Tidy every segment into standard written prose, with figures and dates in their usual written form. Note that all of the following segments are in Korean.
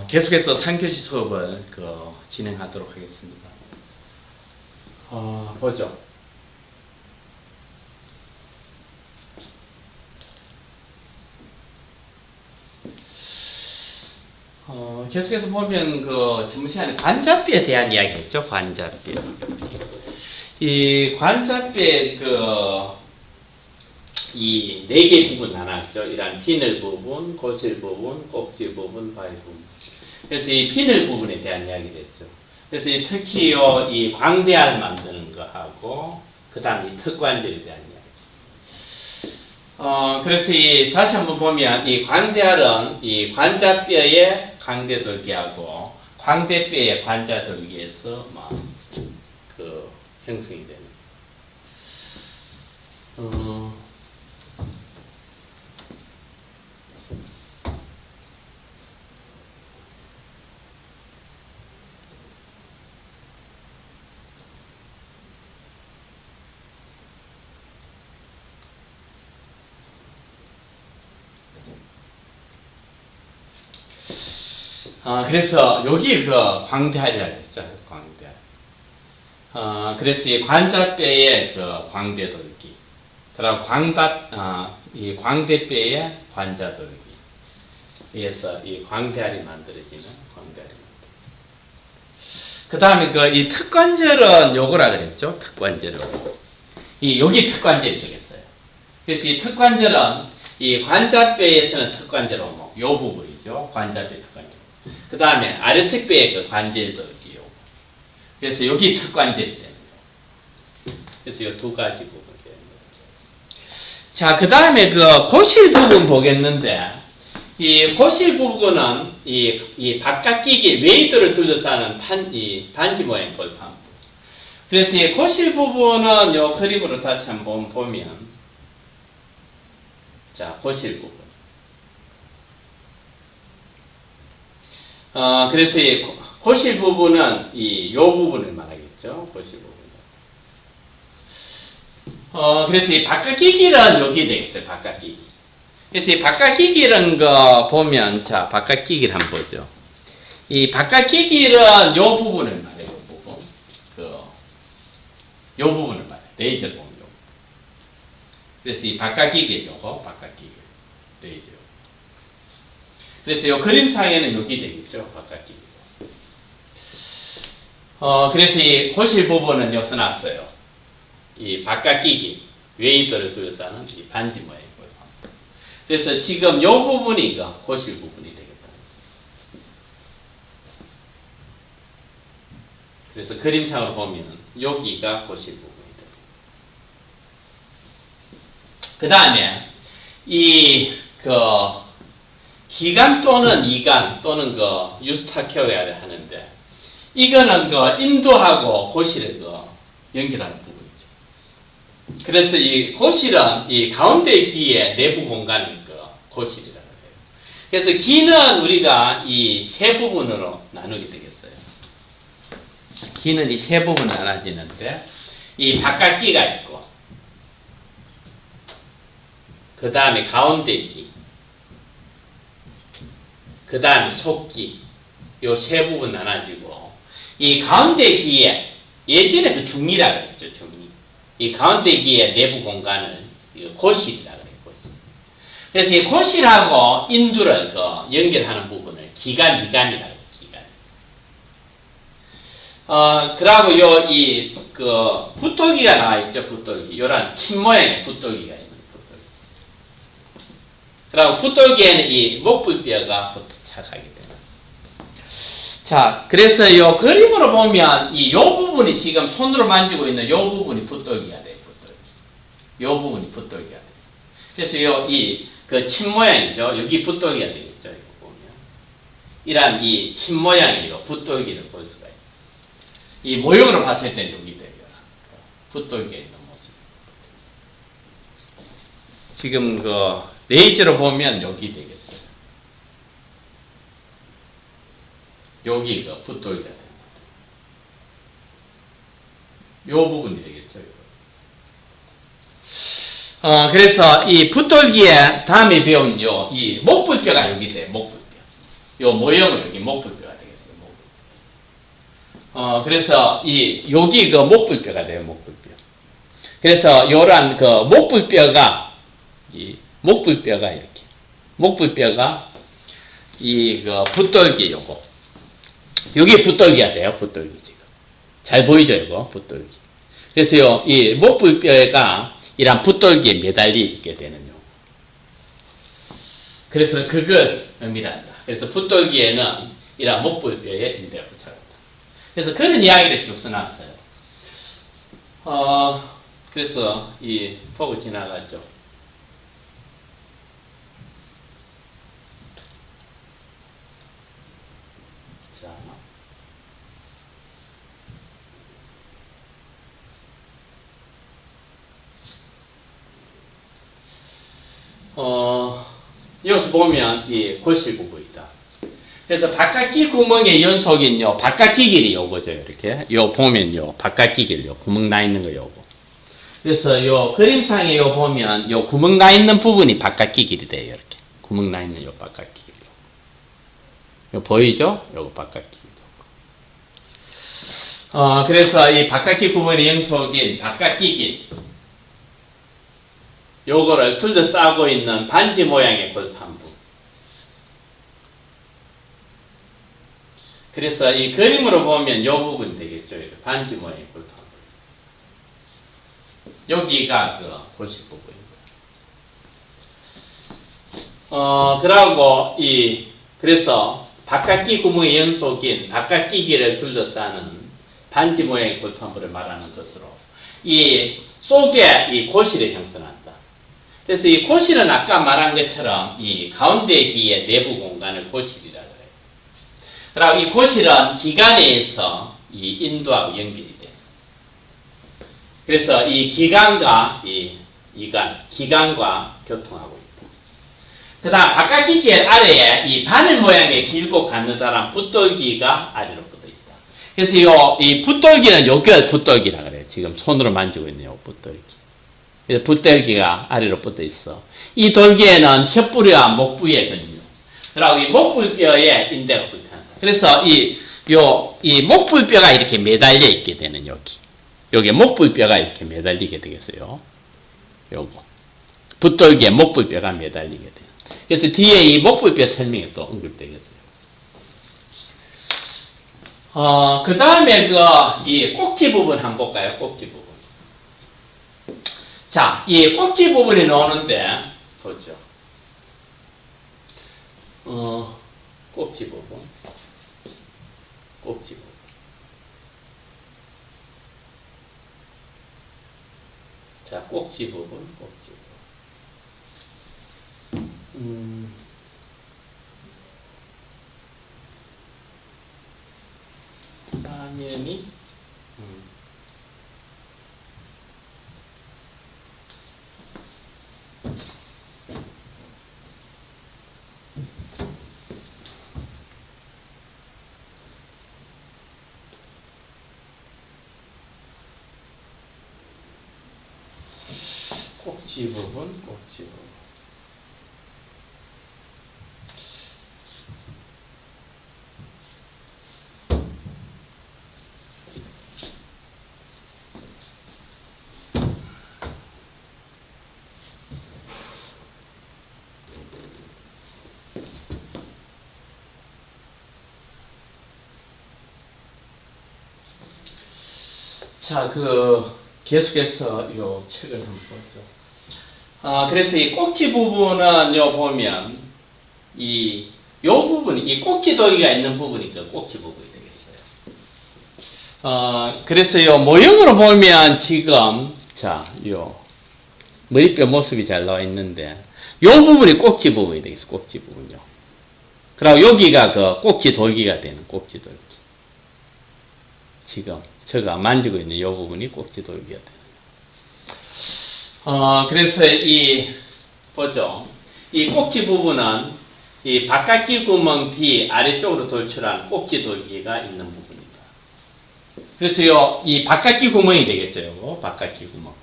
계속해서 3교시 수업을 진행하도록 하겠습니다. 보죠. 계속해서 보면 전문 시간에 관자비에 대한 이야기했죠. 관자비. 이 관자비의 이 4개 부분 나눴죠. 이런 비늘 부분, 거실 부분, 꼭지 부분, 바위 부분. 그래서 이 비늘 부분에 대한 이야기를 했죠. 그래서 특히 이 광대알 만드는 거하고, 그 다음에 이 턱관절에 대한 이야기. 그래서 다시 한번 보면, 이 광대알은 이 관자뼈의 광대돌기하고, 광대뼈의 관자돌기에서 형성이 되는. 그래서 여기 광대알이라고 했죠. 광대알. 그래서 이 관자뼈의 광대돌기. 그리고 이 광대뼈의 관자돌기. 그래서 이 광대알이 만들어지는 광대알이 만들어지는. 그 다음에 이 턱관절은 요거라 그랬죠. 턱관절은. 여기 턱관절이 되겠어요. 그래서 이 턱관절은 이 관자뼈에서는 턱관절 오목. 요 부분이죠. 관자뼈 턱관절. 그 다음에 아래턱뼈의 관절돌기 요. 그래서 여기 턱관절이 되는 거예요. 그래서 이 두 가지 부분. 자, 그 다음에 고실 부분 보겠는데, 이 고실 부분은 이 바깥끼기 웨이트를 둘러싸는 반지 모양 골판. 그래서 이 고실 부분은 요 그림으로 다시 한번 보면, 자, 고실 부분. 그래서 이 고실 부분은 요 부분을 말하겠죠. 고실 부분. 그래서 이 바깥끼기는 여기 되겠어요. 바깥끼기. 그래서 이 바깥끼기라는 거 보면, 자, 바깥끼기를 한번 보죠. 이 바깥끼기는 요 부분을 말해요. 요 부분. 요 부분을 말해요. 레이저 보면 요. 그래서 이 바깥끼기 요거, 바깥끼기. 레이저. 그래서 요 그림상에는 여기 되겠죠. 바깥끼기. 그래서 이 고실 부분은 여기서 났어요. 이 바깥끼기, 웨이더를 둘러싸는 이 반지 모양이고요. 그래서 지금 요 부분이 고실 부분이 되겠다. 그래서 그림상으로 보면 여기가 고실 부분이 됩니다. 그 다음에 기관 또는 이관 또는 유스타키오야를 하는데, 이거는 인두하고 고실을 연결하는 부분. 그래서 이 고실은 이 가운데 귀의 내부 공간을 고실이라고 해요. 그래서 귀는 우리가 이 세 부분으로 나누게 되겠어요. 귀는 이 세 부분으로 나눠지는데, 이 바깥귀가 있고, 그 다음에 가운데 귀, 그 다음에 속귀, 요 세 부분 나눠지고, 이 가운데 귀에 예전에 중리라고 했죠. 중리. 이 가운데 귀의 내부 공간을 고실이라고 해요. 고실. 그래서 이 고실하고 인두를 연결하는 부분을 기관이라고 해요. 기관. 그러고 붓돌기가 나와 있죠. 붓돌기. 요런 침 모양의 붓돌기가 있는 붓돌기. 그리고 붓돌기에는 이 목불뼈가 부착하게 됩니다. 자, 그래서 요 그림으로 보면 요 부분이 지금 손으로 만지고 있는 요 부분이 붓돌기가 돼요. 붓돌기. 요 부분이 붓돌기가 돼요. 그래서 침 모양이죠. 여기 붓돌기가 되겠죠. 이거 보면. 이런 침 모양의 붓돌기를 볼 수가 있어요. 이 모형으로 봤을 때 여기 돼요. 붓돌기에 있는 모습. 지금 레이저로 보면 여기 되겠어요. 여기가 붓돌기가 됩니다. 요 부분이 되겠죠. 그래서 이 붓돌기에 다음에 배운 이 목불뼈가 여기 돼요. 목불뼈. 요 모형은 여기 목불뼈가 되겠어요. 그래서 여기 그 목불뼈가 돼요. 목불뼈. 그래서 요런 그 목불뼈가 이렇게 목불뼈가 그 붓돌기 요거 여기 붓돌기가 돼요. 붓돌기 지금 잘 보이죠 이거 붓돌기. 그래서 이 목불뼈가 이런 붓돌기에 매달려 있게 되는 요. 그래서 그걸 의미한다. 그래서 붓돌기에는 이런 목불뼈에 인대가 붙여졌다. 그래서 그런 이야기를 쭉 써놨어요. 그래서 보고 지나갔죠. 자. 여기서 보면 골실 부분이다. 그래서 바깥기 구멍의 연속인요, 바깥기 길이 요거죠, 이렇게. 요 보면요, 바깥기 길, 요 구멍 나 있는 거 요거. 그래서 요 그림상에 요 보면 요 구멍 나 있는 부분이 바깥기 길이 돼요, 이렇게. 구멍 나 있는 요 바깥기 길. 요 보이죠? 요거 바깥기 길. 그래서 이 바깥기 구멍의 연속인 바깥기 길. 요거를 둘러싸고 있는 반지 모양의 골판부. 그래서 이 그림으로 보면 요 부분 되겠죠. 반지 모양의 골판부. 여기가 그 골실 부분입니다. 그러고 그래서 바깥기 구멍의 연속인 바깥기 길을 둘러싸는 반지 모양의 골판부를 말하는 것으로 이 속에 이 골실이 형성한다. 그래서 이 골실은 아까 말한 것처럼 이 가운데 기의 내부 공간을 골실이라 그래요. 그리고 이 골실은 기관에서 인도하고 연결이 돼요. 그래서 이 기관과 기관과 교통하고 있다. 그 다음 바깥기 아래에 이 바늘 모양의 길고 가느다란 붓돌기가 아래로 붙어 있다. 그래서 이 붓돌기는 요게 붓돌기라 그래요. 지금 손으로 만지고 있는 요 붓돌기. 그래서 붓돌기가 아래로 붙어 있어. 이 돌기에는 혓뿌리와 목부의 근육, 그리고 이 목불뼈에 인대가 붙어있다. 그래서 이 목불뼈가 이렇게 매달려 있게 되는 여기 목불뼈가 이렇게 매달리게 되겠어요. 요거. 붓돌기에 목불뼈가 매달리게 돼요. 그래서 뒤에 이 목불뼈 설명이 또 언급되겠어요. 그 다음에 이 꼭지 부분 한번 볼까요? 꼭지 부분. 자, 이 꼭지 부분이 나오는데, 보죠. 꼭지 부분. 꼭지 부분. 자, 꼭지 부분, 꼭지 부분. 화면이, 꼭지 부분, 꼭지 부분. 자, 계속해서 요 책을 한번 보죠. 그래서 이 꼭지 부분은 보면, 요 부분이, 이 꼭지 돌기가 있는 부분이 그 꼭지 부분이 되겠어요. 그래서 요 모형으로 보면 지금, 자, 요 머리뼈 모습이 잘 나와 있는데, 요 부분이 꼭지 부분이 되겠어요. 꼭지 부분요. 그리고 여기가 그 꼭지 돌기가 되는 꼭지 돌기. 지금 제가 만지고 있는 이 부분이 꼭지 돌기가 되는. 그래서 보죠. 이 꼭지 부분은 이 바깥기 구멍 뒤 아래쪽으로 돌출한 꼭지 돌기가 있는 부분입니다. 그래서 이 바깥기 구멍이 되겠죠. 요거 바깥기 구멍.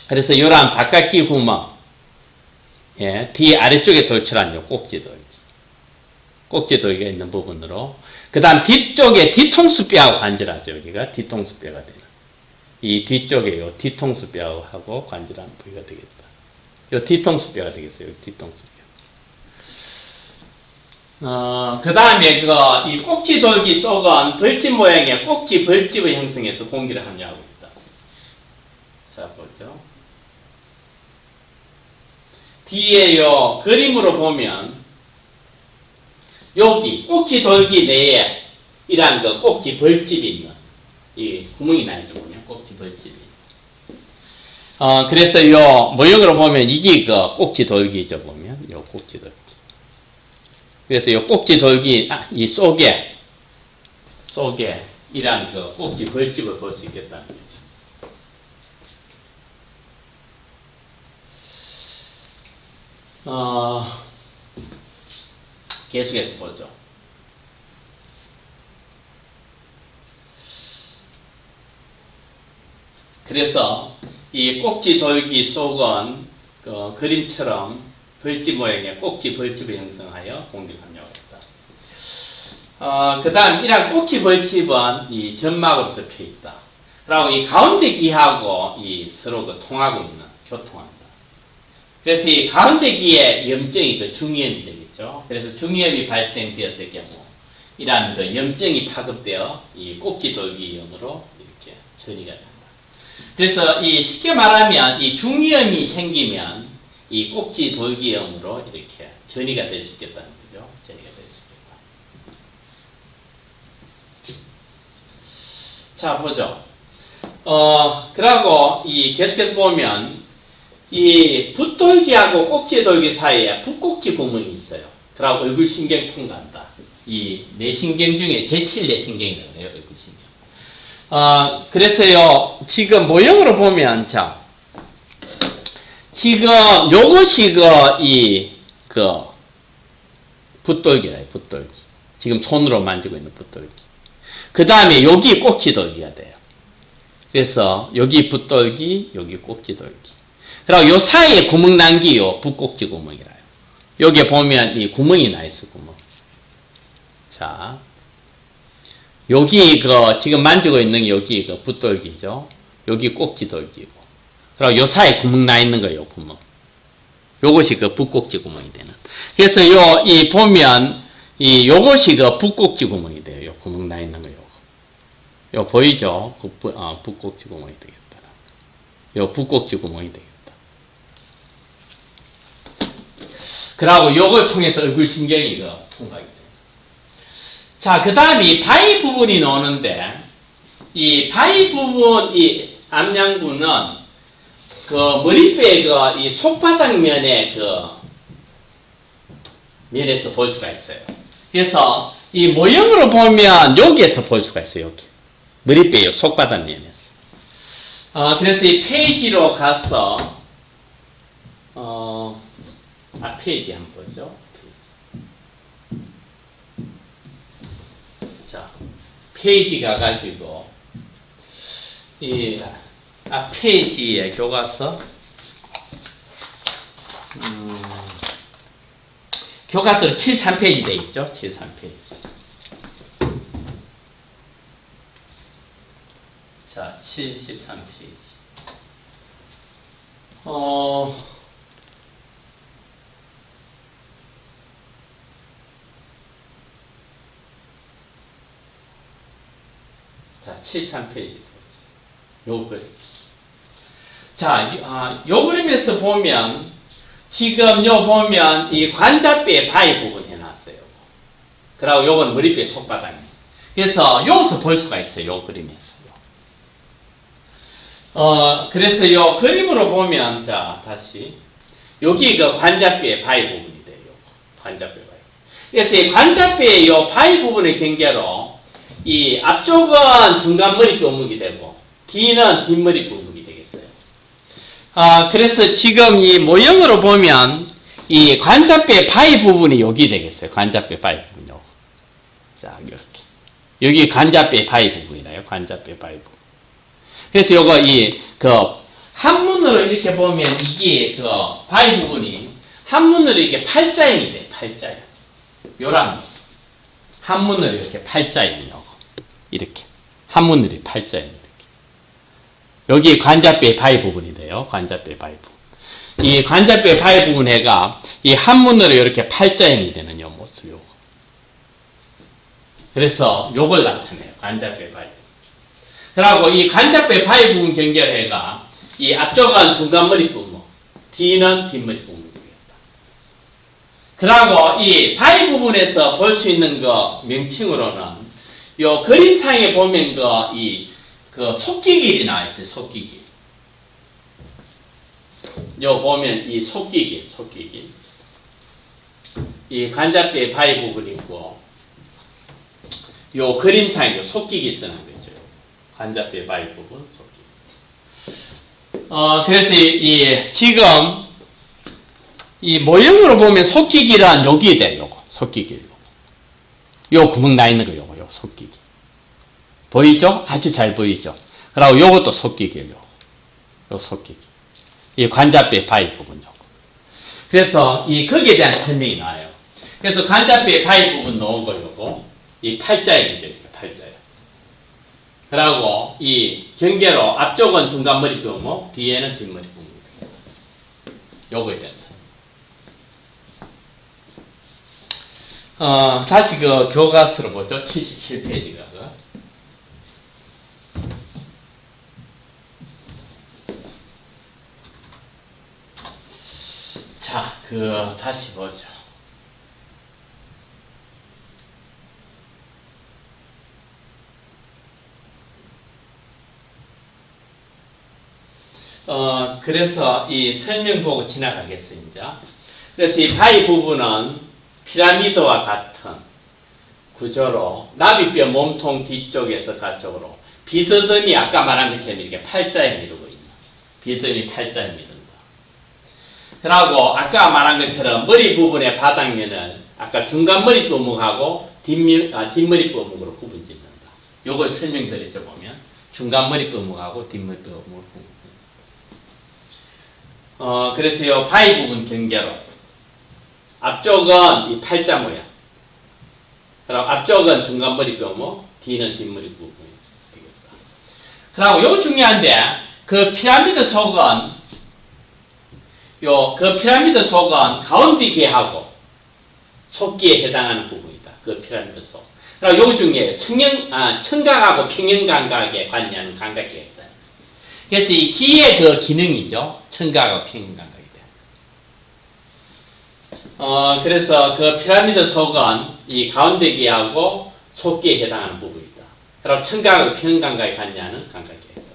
그래서 이러한 바깥기 구멍, 뒤 아래쪽에 돌출한 요 꼭지 돌기. 꼭지 돌기가 있는 부분으로. 그 다음 뒤쪽에 뒤통수뼈하고 관절하죠. 여기가 뒤통수뼈가 되는. 이 뒤쪽에 요 뒤통수뼈하고 관절하는 부위가 되겠다. 요 뒤통수뼈가 되겠어요. 뒤통수뼈. 그 다음에 이 꼭지 돌기 쪽은 벌집 모양의 꼭지 벌집을 형성해서 공기를 함유하고 있다. 자, 보죠. 뒤에 요 그림으로 보면 여기 꼭지 돌기 내에 이러한 그 꼭지 벌집이 있는 이 구멍이 나 있거든요. 꼭지 벌집이. 그래서 요 모형으로 보면 이게 그 꼭지 돌기죠. 보면 요 꼭지 돌기. 그래서 요 꼭지 돌기 이 속에 이러한 그 꼭지 벌집을 볼 수 있겠다는 거죠. 계속해서 보죠. 그래서 이 꼭지 돌기 속은 그 그림처럼 벌집 모양의 꼭지 벌집을 형성하여 공기를 함유하겠다. 그 다음 이러한 꼭지 벌집은 이 점막으로 덮여 있다. 그리고 이 가운데 기하고 이 서로 그 통하고 있는 교통한다. 그래서 이 가운데 기에 염증이 그 중이염이 되겠죠. 그래서 중이염이 발생되었을 경우 이러한 그 염증이 파급되어 이 꼭지 돌기염으로 이렇게 전이가 된다. 그래서 이 쉽게 말하면 이 중이염이 생기면 이 꼭지 돌기염으로 이렇게 전이가 될 수 있겠다는 거죠. 전이가 될 수 있겠다. 자, 보죠. 그러고 이 계속해서 보면 이 붓돌기하고 꼭지 돌기 사이에 붓꼭지 구멍이 있어요. 그러고 얼굴 신경 통과한다. 이 뇌신경 중에 제7뇌신경이라고 해요. 얼굴 신경. 그래서요, 지금 모형으로 보면, 자, 지금 요것이 붓돌기래요. 붓돌기. 지금 손으로 만지고 있는 붓돌기. 그 다음에 여기 꼭지 돌기가 돼요. 그래서 여기 붓돌기, 여기 꼭지 돌기. 그리고 요 사이에 구멍 난 게 요 붓꼭지 구멍이라요. 여기 보면 이 구멍이 나 있어, 구멍. 자, 여기 지금 만지고 있는 게 여기 붓돌기죠. 여기 꼭지 돌기고. 그리고 요 사이에 구멍 나 있는 거예요, 구멍. 요것이 붓꼭지 구멍이 되는. 그래서 보면, 요것이 붓꼭지 구멍이 돼요. 요 구멍 나 있는 거 요거. 요 보이죠? 붓꼭지 구멍이 되겠다. 요 붓꼭지 구멍이 되겠다. 그러고 요걸 통해서 얼굴 신경이 통과하게 됩니다. 자, 그 다음에 이 바위 부분이 나오는데, 이 바위 부분, 이 암양부는 머리뼈의 이 속바닥 면에 면에서 볼 수가 있어요. 그래서 이 모형으로 보면 여기에서 볼 수가 있어요, 여기. 머리뼈의 속바닥 면에서. 그래서 이 페이지로 가서, 페이지 한번 보죠. 자, 페이지 가가지고, 페이지에 교과서, 교과서 73페이지 돼 있죠? 73페이지. 자, 73페이지. 자, 73페이지. 요 그림. 자, 요 그림에서 보면, 지금 보면, 이 관자뼈의 바위 부분 해놨어요. 그리고 요건 머리뼈의 속바닥이에요. 그래서 여기서 볼 수가 있어요, 요 그림에서. 그래서 요 그림으로 보면, 자, 다시. 여기 관자뼈의 바위 부분이 돼요. 관자뼈 바위. 그래서 이 관자뼈의 요 바위 부분의 경계로, 이 앞쪽은 중간 머리뼈 우묵이 되고, 뒤는 뒷머리뼈 우묵이 되겠어요. 그래서 지금 이 모형으로 보면, 이 관자뼈의 바위 부분이 여기 되겠어요. 관자뼈 바위 부분, 요거. 자, 이렇게. 여기 관자뼈의 바위 부분이라요. 관자뼈 바위 부분. 그래서 요거, 한문으로 이렇게 보면, 이게 바위 부분이, 한문으로 이게 팔자형이 돼요. 팔자형. 요런. 한문으로 이렇게 팔자예요. 이렇게. 한문으로 팔자예요. 여기 관자뼈의 바위 부분이 돼요. 관자뼈의 바위 부분. 이 관자뼈의 바위 부분에가 이 한문으로 이렇게 팔자형이 되는 요 모습, 요거. 그래서 요걸 나타내요. 관자뼈의 바위 부분. 그리고 이 관자뼈의 바위 부분 경계해가 이 앞쪽은 중간머리 부분, 뒤는 뒷머리 부분이 되겠다. 그리고 이 바위 부분에서 볼 수 있는 거 명칭으로는 요 그림상에 보면 그 속기길이 나와있어요. 속기길. 요 보면 이 속기길. 이 관자뼈의 바위 부분이 있고, 요 그림상에 속기길 쓰는 거죠. 관자뼈의 바위 부분, 속기길. 그래서 지금 이 모형으로 보면 속기길은 여기에 돼요. 요거. 속기길. 요 구멍 나 있는 거 요거. 요 속기길. 보이죠? 아주 잘 보이죠? 그리고 요것도 속기길, 요 속기길. 이 관자뼈의 바위 부분, 요거. 그래서 거기에 대한 설명이 나와요. 그래서 관자뼈의 바위 부분 놓고 요거, 이 팔자에 되죠, 팔자에. 그리고 이 경계로 앞쪽은 중간머리 부분, 뒤에는 뒷머리 부분. 요거에 대한 다시 그 교과서로 보죠. 77페이지가. 자, 다시 보죠. 그래서 이 설명 보고 지나가겠습니다. 그래서 이 바위 부분은 피라미드와 같은 구조로 나비뼈 몸통 뒤쪽에서 가쪽으로 비스듬히 아까 말한 것처럼 이렇게 팔자에 미루고 있는, 비스듬히 팔자에 미룬다. 그리고 아까 말한 것처럼 머리 부분의 바닥면을 아까 중간 머리 부분하고 뒷머리 부분으로 구분 짓는다. 요걸 설명드리죠. 보면 중간 머리 부분하고 뒷머리 부분을 구분. 그래서 요 바위 부분 경계로 앞쪽은 이 팔자 모양, 그리고 앞쪽은 중간 머리 부분, 뒤는 뒷머리 부분이 되겠다. 그리고 요거 중요한데 그 피라미드 속은 그 피라미드 속은 가운데 귀하고 속기에 해당하는 부분이다. 그 피라미드 속. 그리고 요거 중에 청각하고 평형 감각에 관여하는 감각이 있어요. 그래서 이 귀의 그 기능이죠. 청각하고 평형 감각이 돼요. 그래서 그 피라미드 속은 이 가운데 귀하고 속기에 해당하는 부분이다. 그리고 청각하고 평형 감각에 관여하는 감각이 있어요.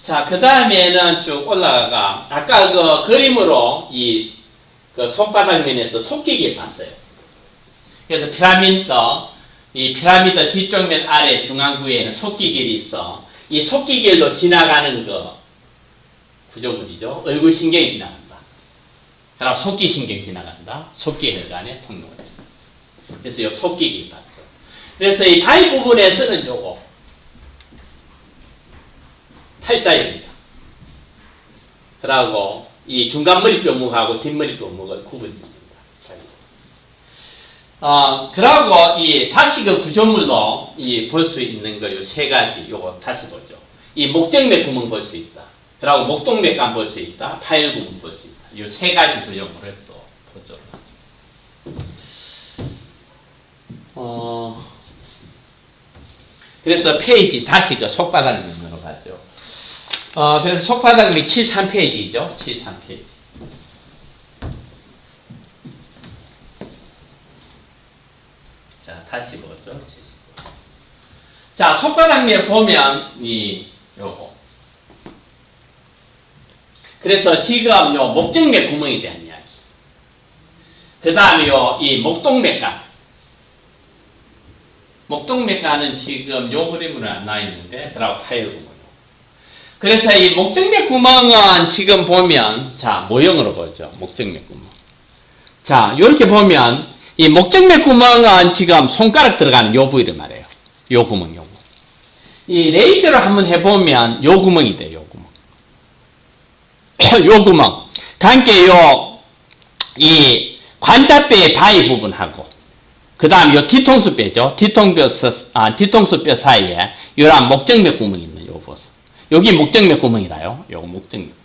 자, 그 다음에는 쭉 올라가가, 아까 그 그림으로 그 손바닥면에서 속기길 봤어요. 그래서 이 피라미드 뒤쪽면 아래 중앙부에는 속기길이 있어. 이 속기길로 지나가는 그 구조물이죠. 얼굴 신경이 지나간다. 그리고 속기 신경이 지나간다. 속기 혈관의 통로가 됩니다. 그래서 이 속기길 봤어. 그래서 이 다리 부분에 쓰는 요거. 팔자입니다. 그러고 이 중간머리 뼈목하고 뒷머리 뼈목을 구분짓니다. 그러고 이 다시 그 구조물로 볼 수 있는 거 요 세 가지 요거 다시 보죠. 이 목정맥 구멍 볼 수 있다. 그러고 목동맥관 볼 수 있다. 파열 구멍 볼 수 있다. 요 세 가지 구조물을 또 보죠. 그래서 페이지 다시 그 속바닥면으로 가죠. 그래서 속바닥면이 73페이지죠. 73페이지. 자, 다시 보죠. 자, 속바닥면 보면 요거. 그래서 지금 요 목정맥 구멍에 대한 이야기. 그 다음에 이 목동맥관. 목동맥관은 지금 요 그림으로 안 나와 있는데, 그리고 파열 구멍. 그래서 이 목정맥 구멍은 지금 보면, 자, 모형으로 보죠. 목정맥 구멍. 자, 요렇게 보면, 이 목정맥 구멍은 지금 손가락 들어가는 요 부위를 말해요. 요 구멍, 요 구멍. 이 레이저를 한번 해보면, 요 구멍이 돼요, 요 구멍. 요 구멍. 함께 이 관자뼈의 바위 부분하고, 그 다음 요 뒤통수뼈죠. 뒤통수뼈 사이에 요런 목정맥 구멍이 있는 요 보세요. 여기 목정맥 구멍이라요. 요 목정맥 구멍.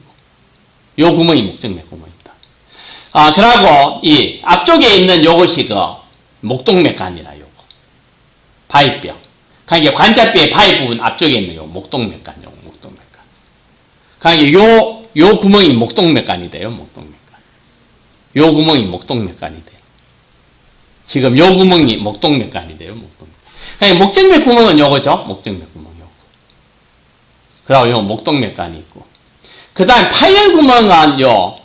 요 구멍이 목정맥 구멍이다. 그러고 이 앞쪽에 있는 요것이 그 목동맥관이라 요거. 바위뼈. 그러니까 관자뼈의 바위 부분 앞쪽에 있는 요 목동맥관, 요 목동맥관. 그러니까 요 구멍이 목동맥관이 돼요. 목동맥관. 요 구멍이 목동맥관이 돼요. 지금 요 구멍이 목동맥관이 돼요. 목동맥관. 그러니까 목정맥 구멍은 요거죠. 목정맥 구멍 요거. 그리고 요 목동맥관이 있고. 그 다음 파열 구멍은 요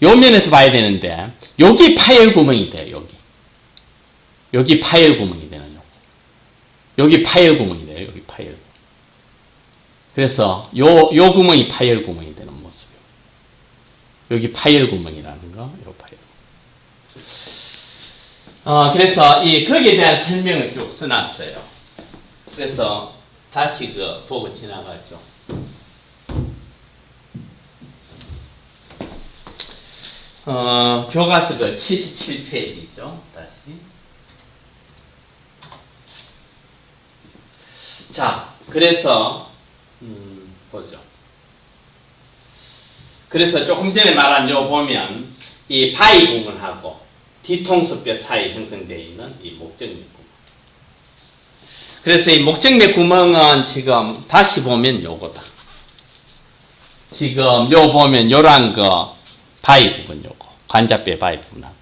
면에서 봐야 되는데, 여기 파열 구멍이 돼요. 여기 파열 구멍이 되는 요거. 여기 파열 구멍이 돼요. 여기 파열 구멍. 그래서 요 구멍이 파열 구멍이 되는 모습이에요. 여기 파열 구멍이라는 거, 요 파열 구멍. 그래서 거기에 대한 설명을 쭉 써놨어요. 그래서 다시 보고 지나가죠. 교과서 77페이지죠. 다시. 자, 그래서 보죠. 그래서 조금 전에 말한 요 보면 이 바위 부분하고 뒤통수뼈 사이 형성되어 있는 이 목정맥 구멍. 그래서 이 목정맥 구멍은 지금 다시 보면 요거다. 지금 요 보면 요란 바위 부분 요거. 관자뼈 바위 부분하고.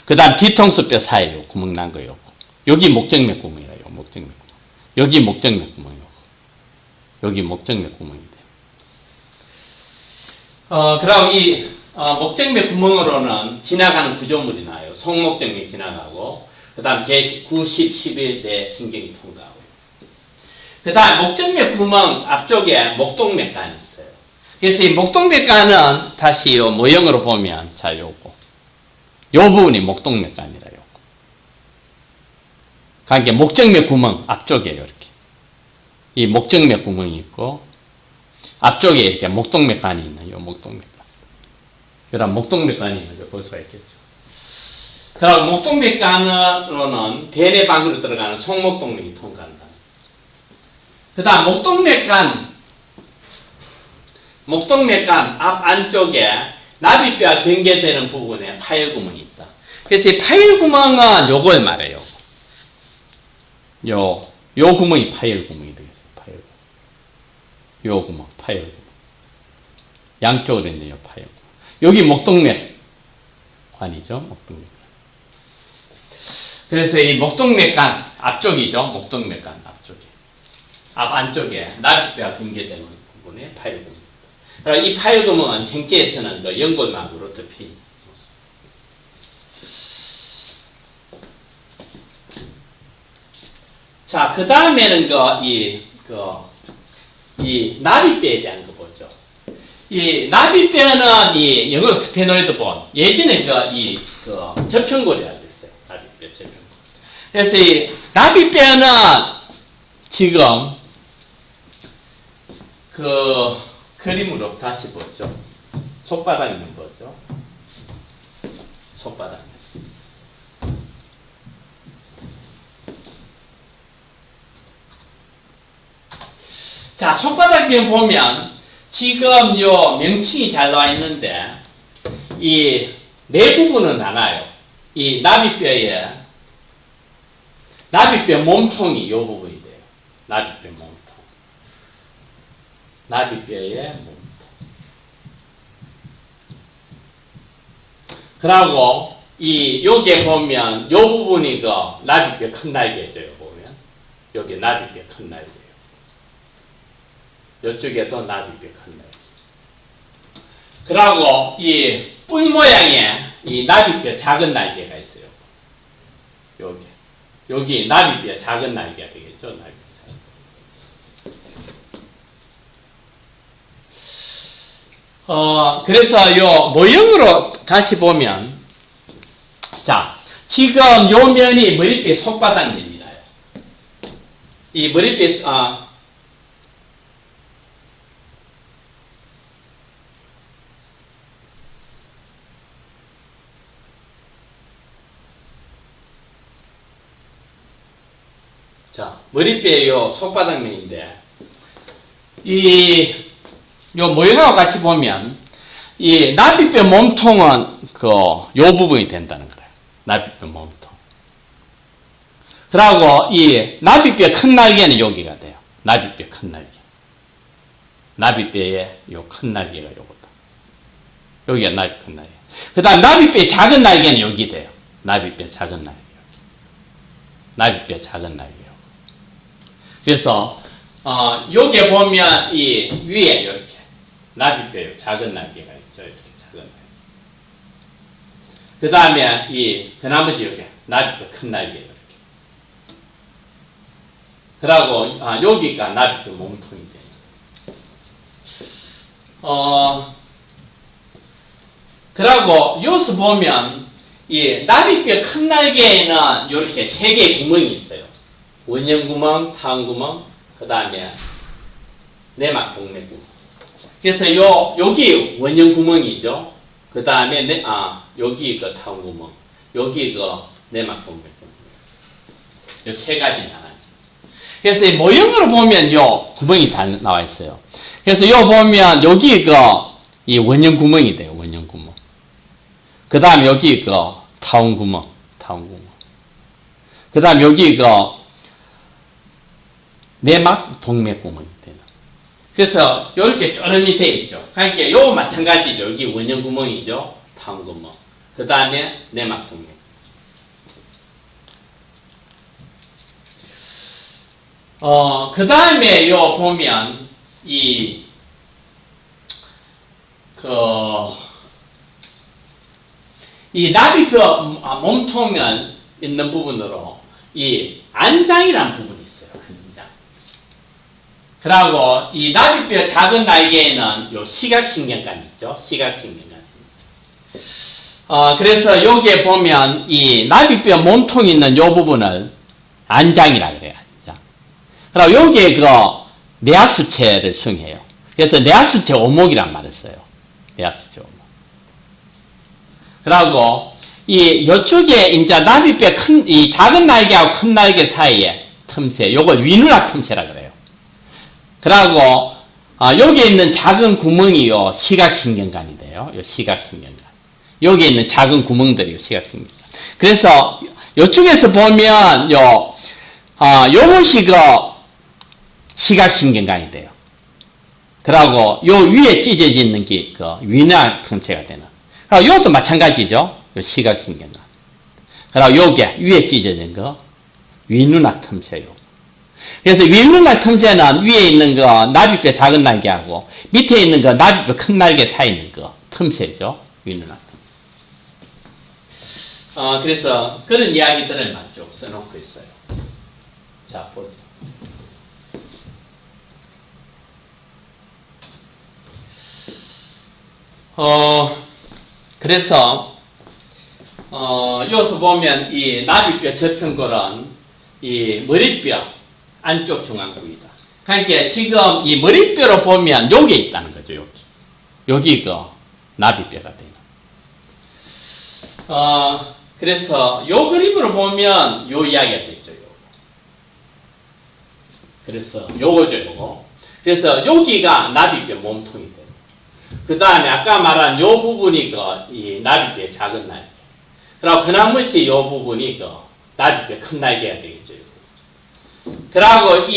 그 다음 뒤통수뼈 사이 요 구멍 난 거 요거. 여기 목정맥 구멍이라 요 목정맥 구멍. 여기 목정맥 구멍 요거. 여기 목정맥 구멍이 돼요. 그럼 이 목정맥 구멍으로는 지나가는 구조물이 나요. 속목정맥 지나가고, 그 다음 90, 11대 신경이 통과하고. 그 다음 목정맥 구멍 앞쪽에 목동맥관이 있어요. 그래서 이 목동맥관은 다시 요 모형으로 보면, 자, 요거. 요 부분이 목동맥관이라, 요거. 그러니까 목정맥 구멍 앞쪽에 이렇게. 이 목정맥 구멍이 있고, 앞쪽에 이렇게 목동맥관이 있는 요 목동맥관. 그다음 목동맥관이 있는 거 볼 수가 있겠죠. 그럼 목동맥관으로는 대뇌 방으로 들어가는 속목동맥이 통과한다. 그 다음 목동맥관 앞 안쪽에 나비뼈와 경계되는 부분에 파열구멍이 있다. 그래서 이 파열구멍은 요걸 말해요. 요 구멍이 파열구멍이 되겠어요. 파열구멍. 요 구멍, 파열구멍. 양쪽으로 있는 요 파열구멍. 여기 목동맥관이죠. 목동맥관. 그래서 이 목동맥관 앞쪽이죠. 목동맥관 앞쪽에. 앞 안쪽에 나비뼈와 경계되는 부분에 파열구멍. 이 파열구멍은 생체에서는 연골막으로 덮인. 자, 그 다음에는 이 나비뼈에 대한 거 보죠. 이 나비뼈는 이 영어로 스테노이드 본. 예전에 접촉골이라고 했어요. 나비뼈 접촉골. 그래서 이 나비뼈는 지금 그림으로 다시 보죠. 손바닥 있는 거죠. 손바닥. 자, 손바닥에 보면 지금 요 명칭이 잘 나와 있는데 이 네 부분은 나눠요. 이 나비뼈 몸통이 요 부분이 돼요. 나비뼈 몸통. 나비뼈의 몸통. 그리고 여기에 보면 요 부분이 나비뼈 큰 날개죠. 보면 여기 나비뼈 큰 날개. 이쪽에도 나비뼈 큰 날개. 그리고 이 뿔 모양의 이 나비뼈 작은 날개가 있어요. 여기 나비뼈 작은 날개가 되겠죠. 나비뼈. 그래서 요 모형으로 다시 보면, 자, 지금 요 면이 머리뼈 손바닥 면이라요. 이 머리뼈, 자, 머리뼈의 요 속바닥면인데, 요 모형하고 같이 보면, 이 나비뼈 몸통은 요 부분이 된다는 거예요. 나비뼈 몸통. 그러고 이 나비뼈 큰 날개는 여기가 돼요. 나비뼈 큰 날개. 나비뼈의 요 큰 날개가 요거다. 여기가 나비 큰 날개. 그 다음 나비뼈의 작은 날개는 여기 돼요. 나비뼈 작은 날개. 나비뼈 작은 날개. 그래서 여기에 보면 이 위에 이렇게 나비뼈 작은 날개가 있죠. 이렇게 작은 날개. 그 다음에 그 나머지 여기 나비뼈 큰 날개 이렇게. 그러고 여기가 나비뼈 몸통이 돼요. 그러고 여기서 보면 이 나비뼈 큰 날개에는 이렇게 3개의 구멍이 있어요. 원형구멍, 타원구멍, 그 다음에 내막 동맥구멍. 그래서 여기 원형구멍이죠. 그 다음에 여기 그 타원구멍, 여기 그 내막 동맥구멍. 이 3가지 나와요. 그래서 이 모형으로 보면 요 구멍이 다 나와 있어요. 그래서 요 보면 여기 이 원형구멍이 돼요. 원형구멍. 그 다음 여기 타원구멍. 그 다음 여기 내막 동맥구멍이 되는. 그래서 이렇게 쩌름이 되어 있죠. 그러니까 요 마찬가지죠. 여기 원형구멍이죠. 타원구멍. 그 다음에 내막 동맥. 그 다음에 요 보면 이 나비뼈 몸통면 있는 부분으로 이 안장이라는 부분이 있어요. 안장. 그리고 이 나비뼈 작은 날개에는 요 시각신경관 있죠. 시각신경관. 그래서 여기에 보면 이 나비뼈 몸통이 있는 요 부분을 안장이라고 그래요. 안장. 그리고 여기에 내하수체를 승해요. 그래서 내하수체 오목이란 말을 써요. 내하수체 오목. 그리고 이쪽에 이제 나비뼈 이 작은 날개하고 큰 날개 사이에 틈새, 요걸 위누락 틈새라 그래요. 그리고 여기에 있는 작은 구멍이요 시각신경관이 돼요. 요 시각신경관. 여기에 있는 작은 구멍들이요 시각신경관. 그래서 이쪽에서 보면 요것이 시각신경관이 돼요. 그리고 요 위에 찢어져 있는 게 위누락 틈새가 되는. 그리고 이것도 마찬가지죠. 요 시각신경관. 그리고 요게 위에 찢어진 위누락 틈새요. 그래서 위누락 틈새는 위에 있는 나비뼈 작은 날개하고 밑에 있는 나비뼈 큰 날개 사이 있는 틈새죠. 위누락 틈새. 그래서 그런 이야기들을 쭉 써놓고 있어요. 자, 보죠. 그래서 여기서 보면 이 나비뼈 저편골은 이 머리뼈 안쪽 중앙부이다. 그러니까 지금 이 머리뼈로 보면 여기에 있다는 거죠. 여기 나비뼈가 되는. 그래서 요 그림으로 보면 요 이야기가 되죠. 그래서 요거죠, 요거. 그래서 여기가 나비뼈 몸통이 돼요. 그 다음에 아까 말한 요 부분이 이 나비뼈의 작은 날개. 그리고 그나머지 요 부분이 나비뼈 큰 날개가 되겠죠. 그리고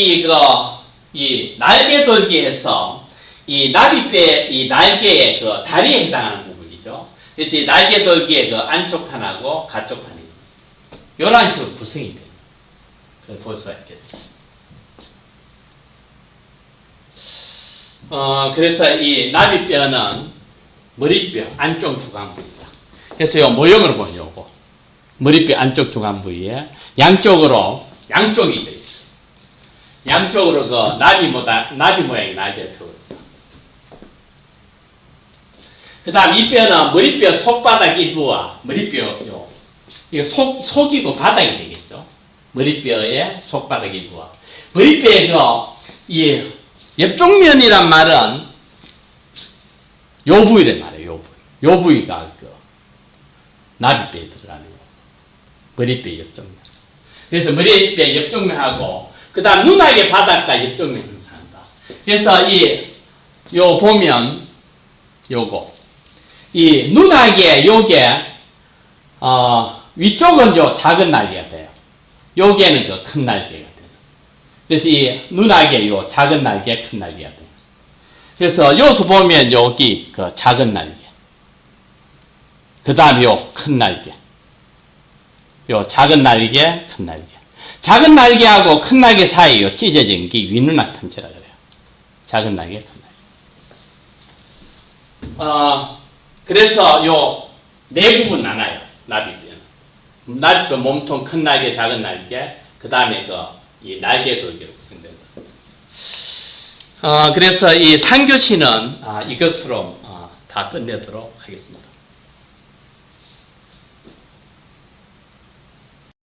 이 날개 돌기에서 이 나비뼈의 이 날개의 다리에 해당하는 부분이죠. 그래서 이 날개 돌기의 안쪽 판하고 가쪽 판이 이런 식으로 구성이 돼요. 그걸 볼 수가 있겠죠. 그래서 이 나비뼈는 머리뼈 안쪽 중앙부입니다. 그래서 요 모형으로 보면 요거 머리뼈 안쪽 중앙부위에 양쪽이 되어 있어요. 양쪽으로 나비 모양의 날개를 펴고 있어요. 그 다음 이 뼈는 머리뼈 속바닥 일부와 머리뼈 이거 속이고 바닥이 되겠죠. 머리뼈의 속바닥 일부와 머리뼈의 이 옆쪽면이란 말은 요 부위를 말해요. 요 부위가 나비뼈에 들어가는 거. 머리뼈 옆쪽면. 그래서 머리뼈 옆쪽면하고 그 다음 눈알의 바닥까지 뜨면서 산다. 그래서 요 보면, 요거. 이 눈알의 요게, 위쪽은 작은 날개가 돼요. 요게는 큰 날개가 돼요. 그래서 이 눈알의 요 작은 날개, 큰 날개가 돼요. 그래서 여기서 보면 여기 작은 날개. 그 다음 요 큰 날개. 요 작은 날개, 큰 날개. 작은 날개하고 큰 날개 사이에 찢어진 게 윗눈알 틈새라 그래요. 작은 날개, 큰 날개. 그래서 요 네 부분 나눠요. 나비뼈는. 나비뼈 몸통 큰 날개, 작은 날개, 그 다음에 이 날개 돌기로 구성된다. 그래서 이 3교시는 이것으로 다 끝내도록 하겠습니다.